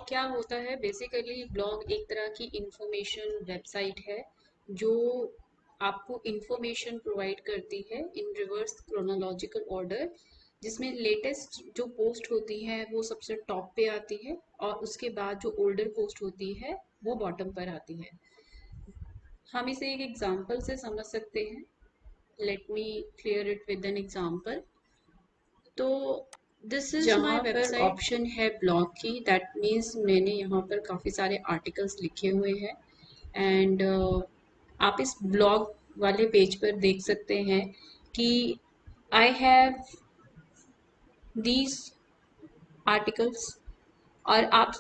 Blog क्या होता है? बेसिकली ब्लॉग एक तरह की इंफॉर्मेशन वेबसाइट है जो आपको इंफॉर्मेशन प्रोवाइड करती है इन रिवर्स क्रोनोलॉजिकल ऑर्डर, जिसमें लेटेस्ट जो पोस्ट होती है वो सबसे टॉप पे आती है और उसके बाद जो ओल्डर पोस्ट होती है वो बॉटम पर आती है। हम इसे एक एग्जांपल से समझ सकते हैं। Let me clear it with an example. तो दिस इज माय जहाँ पर वेबसाइट। ऑप्शन है ब्लॉग की, दैट मीन्स मैंने यहाँ पर काफ़ी सारे आर्टिकल्स लिखे हुए हैं एंड आप इस ब्लॉग वाले पेज पर देख सकते हैं कि आई हैव दीज आर्टिकल्स। और आप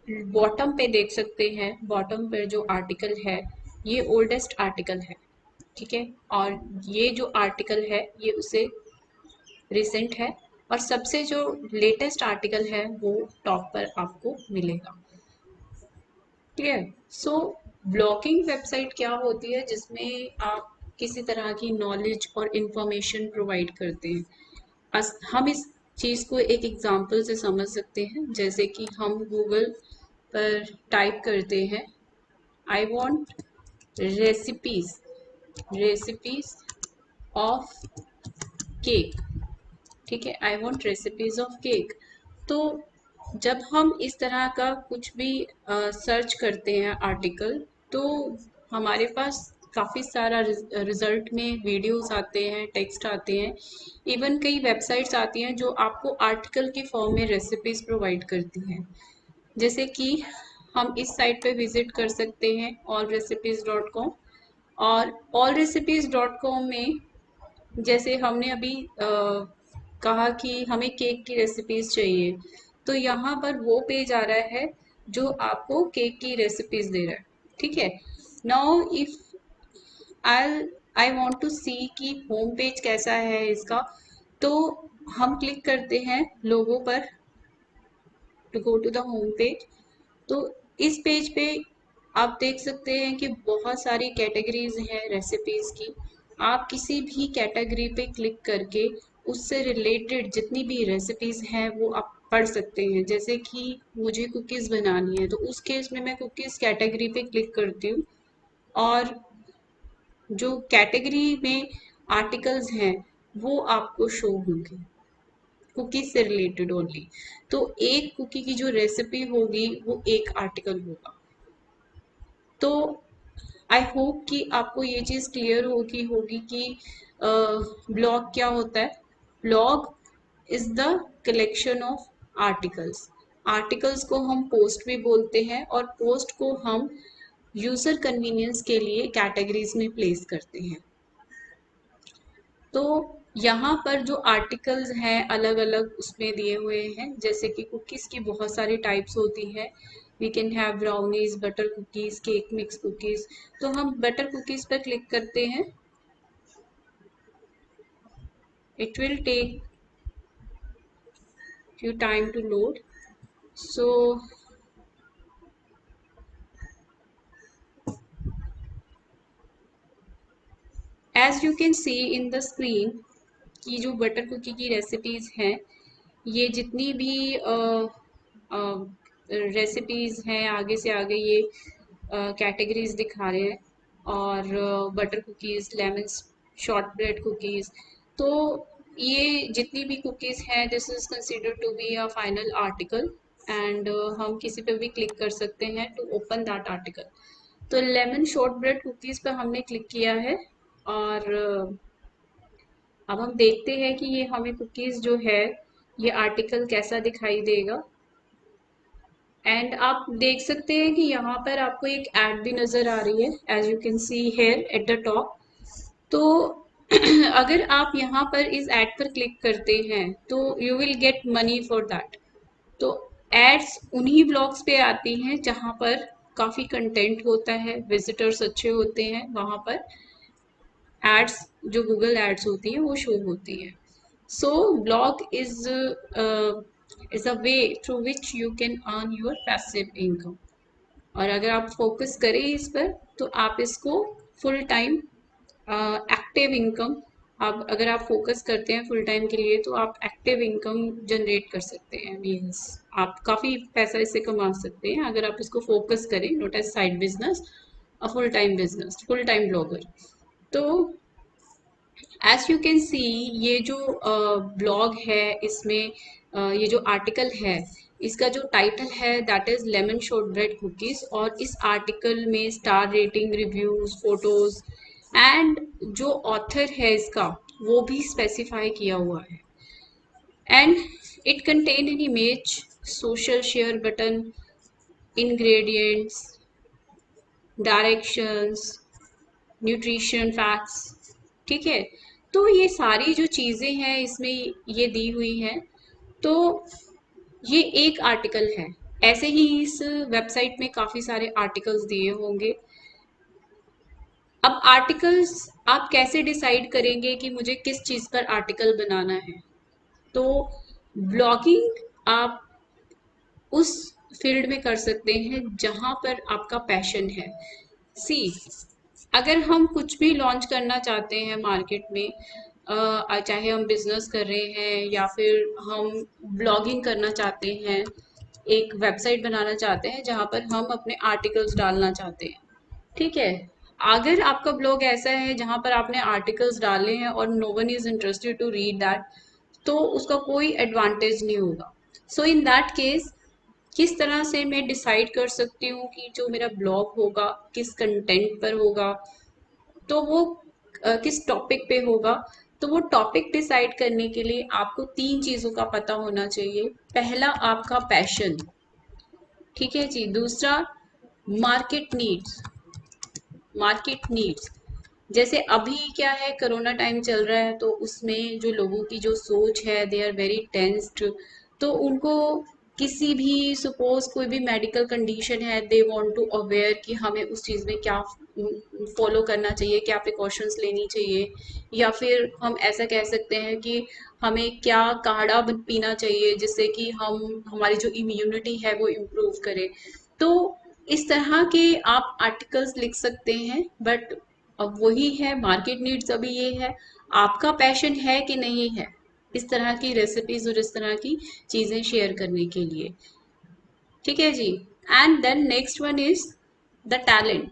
बॉटम पे देख सकते हैं, बॉटम पर जो आर्टिकल है ये ओल्डेस्ट आर्टिकल है, ठीक है। और ये जो आर्टिकल है ये उसे रिसेंट है और सबसे जो लेटेस्ट आर्टिकल है वो टॉप पर आपको मिलेगा। क्लियर? सो ब्लॉगिंग वेबसाइट क्या होती है? जिसमें आप किसी तरह की नॉलेज और इंफॉर्मेशन प्रोवाइड करते हैं। हम इस चीज़ को एक एग्जांपल से समझ सकते हैं, जैसे कि हम गूगल पर टाइप करते हैं, I want recipes recipes of cake, ठीक है। I want recipes of cake. तो जब हम इस तरह का कुछ भी सर्च करते हैं आर्टिकल, तो हमारे पास काफ़ी सारा रिजल्ट में वीडियोस आते हैं, टेक्स्ट आते हैं, इवन कई वेबसाइट्स आती हैं जो आपको आर्टिकल की फॉर्म में रेसिपीज प्रोवाइड करती हैं। जैसे कि हम इस साइट पे विजिट कर सकते हैं allrecipes.com। और allrecipes.com में जैसे हमने अभी कहा कि हमें केक की रेसिपीज चाहिए, तो यहाँ पर वो पेज आ रहा है जो आपको केक की रेसिपीज दे रहा है, ठीक है। Now if I I want to see कि होम पेज कैसा है इसका, तो हम क्लिक करते हैं लोगो पर to go to the home page. तो इस पेज पे आप देख सकते हैं कि बहुत सारी कैटेगरीज हैं रेसिपीज की। आप किसी भी कैटेगरी पे क्लिक करके उससे रिलेटेड जितनी भी रेसिपीज हैं वो आप पढ़ सकते हैं। जैसे कि मुझे कुकीज़ बनानी है, तो उस केस में मैं कुकीज़ कैटेगरी पे क्लिक करती हूँ और जो कैटेगरी में आर्टिकल्स हैं वो आपको शो होंगे, कुकीज से रिलेटेड ओनली। तो एक कुकी की जो रेसिपी होगी वो एक आर्टिकल होगा। तो आई होप कि आपको ये चीज़ क्लियर होगी कि ब्लॉग क्या होता है। Blog is the collection of articles. Articles को हम पोस्ट भी बोलते हैं और पोस्ट को हम यूज़र कन्वीनियंस के लिए कैटेगरीज में प्लेस करते हैं। तो यहाँ पर जो आर्टिकल्स हैं अलग अलग उसमें दिए हुए हैं, जैसे कि कुकीज़ की बहुत सारी टाइप्स होती हैं। We can have brownies, butter cookies, cake mix cookies. तो हम बटर कुकीज़ पर क्लिक करते हैं। It will take few time to load. So as you can see in the screen कि जो बटर कुकी की रेसिपीज़ हैं, ये जितनी भी रेसिपीज़ हैं आगे से आगे ये कैटेगरीज दिखा रहे हैं। और butter cookies, lemon shortbread cookies, तो ये जितनी भी कुकीज़ हैं this is considered to be a final article. And हम किसी पे भी क्लिक कर सकते हैं टू ओपन दैट आर्टिकल। तो लेमन शॉर्ट ब्रेड कुकीज़ पे हमने क्लिक किया है और अब हम देखते हैं कि ये हमें कुकीज़ जो है ये आर्टिकल कैसा दिखाई देगा। एंड आप देख सकते हैं कि यहाँ पर आपको एक ऐड भी नज़र आ रही है, as you can see here at the top. तो अगर आप यहाँ पर इस ऐड पर क्लिक करते हैं तो you will get money for that. तो एड्स उन्हीं ब्लॉग्स पे आती हैं जहाँ पर काफ़ी कंटेंट होता है, विजिटर्स अच्छे होते हैं, वहाँ पर एड्स जो गूगल एड्स होती हैं वो शो होती है। So blog is a way through which you can earn your passive income. और अगर आप फोकस करें इस पर तो आप इसको फुल टाइम एक्टिव इनकम आप अगर आप फोकस करते हैं फुल टाइम के लिए तो आप एक्टिव इनकम जनरेट कर सकते हैं, मीन्स आप काफ़ी पैसा इससे कमा सकते हैं अगर आप इसको फोकस करें, not as side business, a full time business, full time blogger. तो एज यू कैन सी, ये जो ब्लॉग है इसमें ये जो आर्टिकल है इसका जो टाइटल है that is lemon shortbread cookies, और इस आर्टिकल में star rating, reviews, photos and जो ऑथर है इसका वो भी स्पेसिफाई किया हुआ है। And it contain an image, social share button, ingredients, directions, nutrition facts, ठीक है। तो ये सारी जो चीज़ें हैं इसमें ये दी हुई हैं। तो ये एक आर्टिकल है, ऐसे ही इस वेबसाइट में काफ़ी सारे आर्टिकल्स दिए होंगे। अब आर्टिकल्स आप कैसे डिसाइड करेंगे कि मुझे किस चीज़ पर आर्टिकल बनाना है? तो ब्लॉगिंग आप उस फील्ड में कर सकते हैं जहाँ पर आपका पैशन है। सी, अगर हम कुछ भी लॉन्च करना चाहते हैं मार्केट में, चाहे हम बिजनेस कर रहे हैं या फिर हम ब्लॉगिंग करना चाहते हैं, एक वेबसाइट बनाना चाहते हैं जहाँ पर हम अपने आर्टिकल्स डालना चाहते हैं, ठीक है। अगर आपका ब्लॉग ऐसा है जहाँ पर आपने आर्टिकल्स डाले हैं और no one is interested to read that, तो उसका कोई एडवांटेज नहीं होगा। सो इन दैट केस किस तरह से मैं डिसाइड कर सकती हूँ कि जो मेरा ब्लॉग होगा किस कंटेंट पर होगा, तो वो किस टॉपिक पे होगा? तो वो टॉपिक डिसाइड करने के लिए आपको तीन चीज़ों का पता होना चाहिए। पहला, आपका पैशन, ठीक है जी। दूसरा, मार्केट नीड्स, मार्केट नीड्स, जैसे अभी क्या है, कोरोना टाइम चल रहा है, तो उसमें जो लोगों की जो सोच है दे आर वेरी टेंस्ड, तो उनको किसी भी सपोज कोई भी मेडिकल कंडीशन है, दे वांट टू अवेयर कि हमें उस चीज़ में क्या फॉलो करना चाहिए, क्या प्रिकॉशंस लेनी चाहिए, या फिर हम ऐसा कह सकते हैं कि हमें क्या काढ़ा पीना चाहिए जिससे कि हम हमारी जो इम्यूनिटी है वो इम्प्रूव करे। तो इस तरह के आप आर्टिकल्स लिख सकते हैं। बट अब वही है, मार्केट नीड्स अभी ये है, आपका पैशन है कि नहीं है इस तरह की रेसिपीज और इस तरह की चीजें शेयर करने के लिए, ठीक है जी। And then next one is the talent.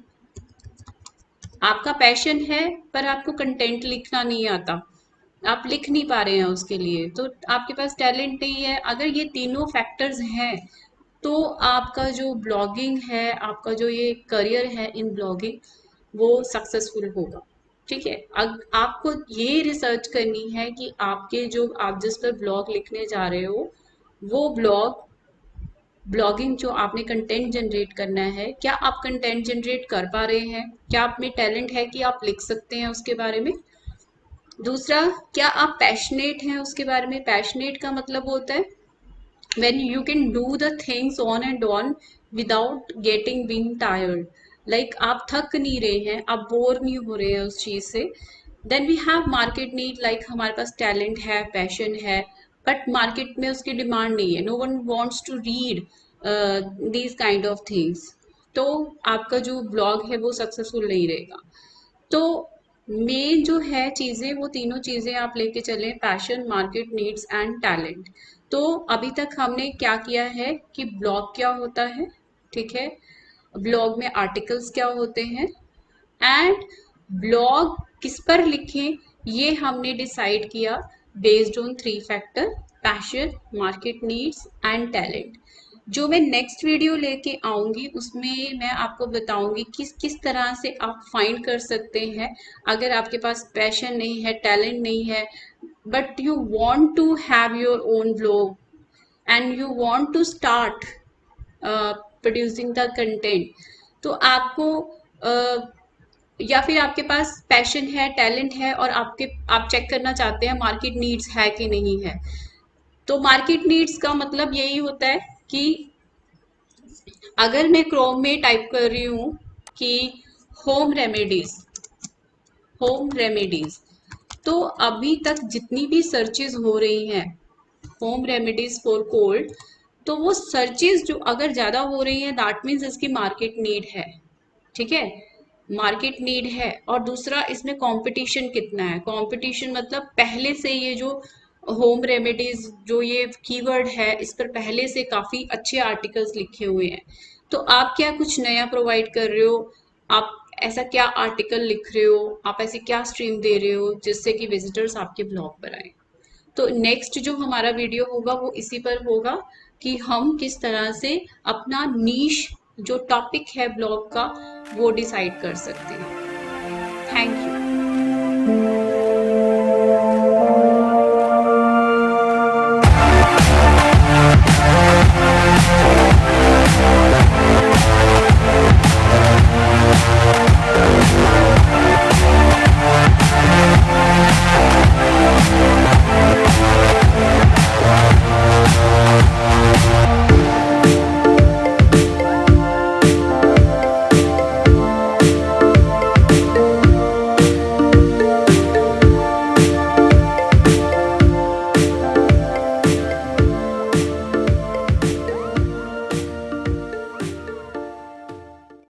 आपका पैशन है पर आपको कंटेंट लिखना नहीं आता, आप लिख नहीं पा रहे हैं उसके लिए, तो आपके पास टैलेंट नहीं है। अगर ये तीनों फैक्टर्स हैं तो आपका जो ब्लॉगिंग है, आपका जो ये करियर है इन ब्लॉगिंग, वो सक्सेसफुल होगा, ठीक है। अब आपको ये रिसर्च करनी है कि आपके जो आप जिस पर ब्लॉग लिखने जा रहे हो वो ब्लॉगिंग जो आपने कंटेंट जनरेट करना है, क्या आप कंटेंट जनरेट कर पा रहे हैं? क्या आप में टैलेंट है कि आप लिख सकते हैं उसके बारे में? दूसरा, क्या आप पैशनेट हैं उसके बारे में? पैशनेट का मतलब होता है when you can do the things on and on without getting being tired, like आप थक नहीं रहे हैं, आप बोर नहीं हो रहे हैं उस चीज से, then we have market need, like हमारे पास टैलेंट है, पैशन है, बट मार्केट में उसकी डिमांड नहीं है, no one wants to read these kind of things, तो आपका जो ब्लॉग है वो सक्सेसफुल नहीं रहेगा। तो मेन जो है चीज़ें, वो तीनों चीज़ें आप लेके चलें, passion, market needs and talent. तो अभी तक हमने क्या किया है कि ब्लॉग क्या होता है, ठीक है, ब्लॉग में आर्टिकल्स क्या होते हैं, एंड ब्लॉग किस पर लिखें ये हमने डिसाइड किया based on three factor, passion, market needs and talent. जो मैं नेक्स्ट वीडियो लेके आऊंगी उसमें मैं आपको बताऊंगी किस किस तरह से आप फाइंड कर सकते हैं, अगर आपके पास पैशन नहीं है, टैलेंट नहीं है, but you want to have your own blog and you want to start producing the content, तो आपको या फिर आपके पास पैशन है, टैलेंट है, और आप चेक करना चाहते हैं मार्केट नीड्स है कि नहीं है। तो मार्केट नीड्स का मतलब यही होता है कि अगर मैं क्रोम में टाइप कर रही हूँ कि होम रेमेडीज, होम रेमेडीज, तो अभी तक जितनी भी सर्चेज हो रही हैं होम रेमेडीज फॉर कोल्ड, तो वो सर्चेज जो अगर ज़्यादा हो रही हैं दैट मीन्स इसकी मार्केट नीड है, ठीक है। मार्केट नीड है, और दूसरा इसमें कंपटीशन कितना है। कंपटीशन मतलब पहले से ये जो होम रेमेडीज जो ये कीवर्ड है, इस पर पहले से काफी अच्छे आर्टिकल्स लिखे हुए हैं। तो आप क्या कुछ नया प्रोवाइड कर रहे हो, आप ऐसा क्या आर्टिकल लिख रहे हो, आप ऐसी क्या स्ट्रीम दे रहे हो जिससे कि विजिटर्स आपके ब्लॉग पर आए। तो नेक्स्ट जो हमारा वीडियो होगा वो इसी पर होगा कि हम किस तरह से अपना नीश जो टॉपिक है ब्लॉग का वो डिसाइड कर सकते हैं। Thank you.